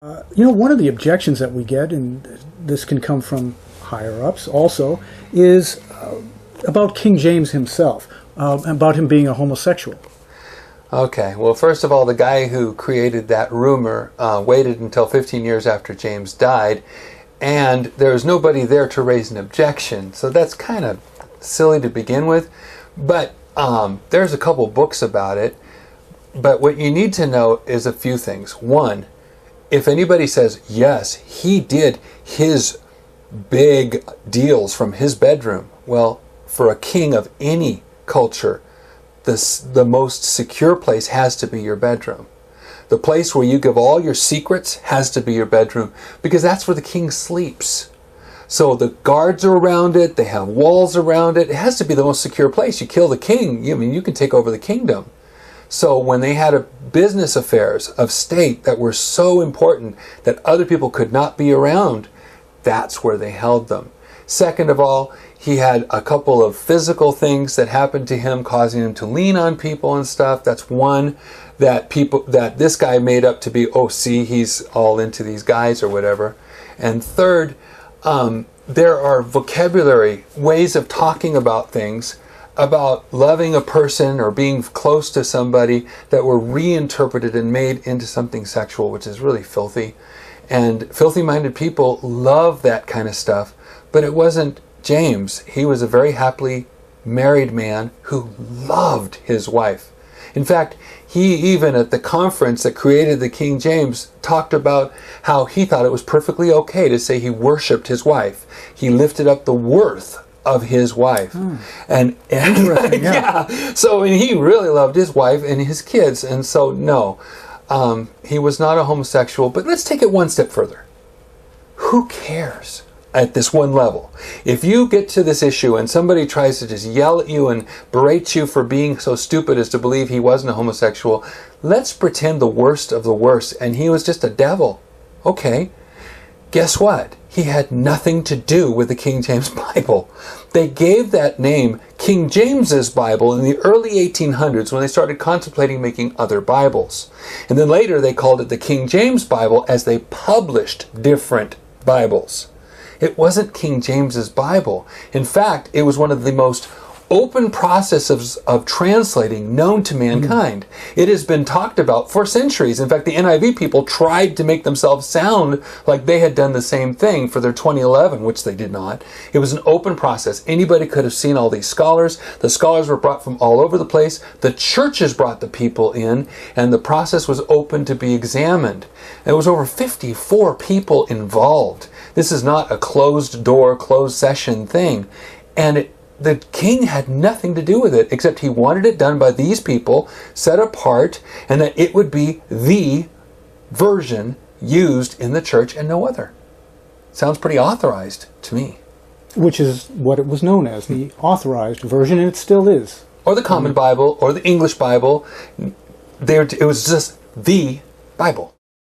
One of the objections that we get, and this can come from higher-ups also, is about King James himself, about him being a homosexual. Okay, well, first of all, the guy who created that rumor waited until 15 years after James died, and there was nobody there to raise an objection, so that's kind of silly to begin with. But there's a couple books about it, but what you need to know is a few things. One, if anybody says, yes, he did his big deals from his bedroom, well, for a king of any culture, the most secure place has to be your bedroom. The place where you give all your secrets has to be your bedroom, because that's where the king sleeps. So the guards are around it, they have walls around it. It has to be the most secure place. You kill the king, you can take over the kingdom. So when they had business affairs of state that were so important that other people could not be around, that's where they held them. Second of all, he had a couple of physical things that happened to him, causing him to lean on people and stuff. That's one that this guy made up to be, oh, see, he's all into these guys or whatever. And third, there are vocabulary, ways of talking about things, about loving a person or being close to somebody, that were reinterpreted and made into something sexual, which is really filthy. And filthy-minded people love that kind of stuff. But it wasn't James. He was a very happily married man who loved his wife. In fact, he even at the conference that created the King James talked about how he thought it was perfectly okay to say he worshipped his wife. He lifted up the worth of his wife. And yeah. So he really loved his wife and his kids. And so no, he was not a homosexual. But let's take it one step further. Who cares at this one level? If you get to this issue and somebody tries to just yell at you and berate you for being so stupid as to believe he wasn't a homosexual, let's pretend the worst of the worst and he was just a devil. Okay, guess what? He had nothing to do with the King James Bible. They gave that name King James's Bible in the early 1800s when they started contemplating making other Bibles. And then later they called it the King James Bible as they published different Bibles. It wasn't King James's Bible. In fact, it was one of the most open processes of translating known to mankind. It has been talked about for centuries. In fact, the NIV people tried to make themselves sound like they had done the same thing for their 2011, which they did not. It was an open process. Anybody could have seen all these scholars. The scholars were brought from all over the place. The churches brought the people in, and the process was open to be examined. There was over 54 people involved. This is not a closed door, closed session thing. And the king had nothing to do with it, except he wanted it done by these people, set apart, and that it would be the version used in the church and no other. Sounds pretty authorized to me. Which is what it was known as, the authorized version, and it still is. Or the Common Bible, or the English Bible. It was just the Bible.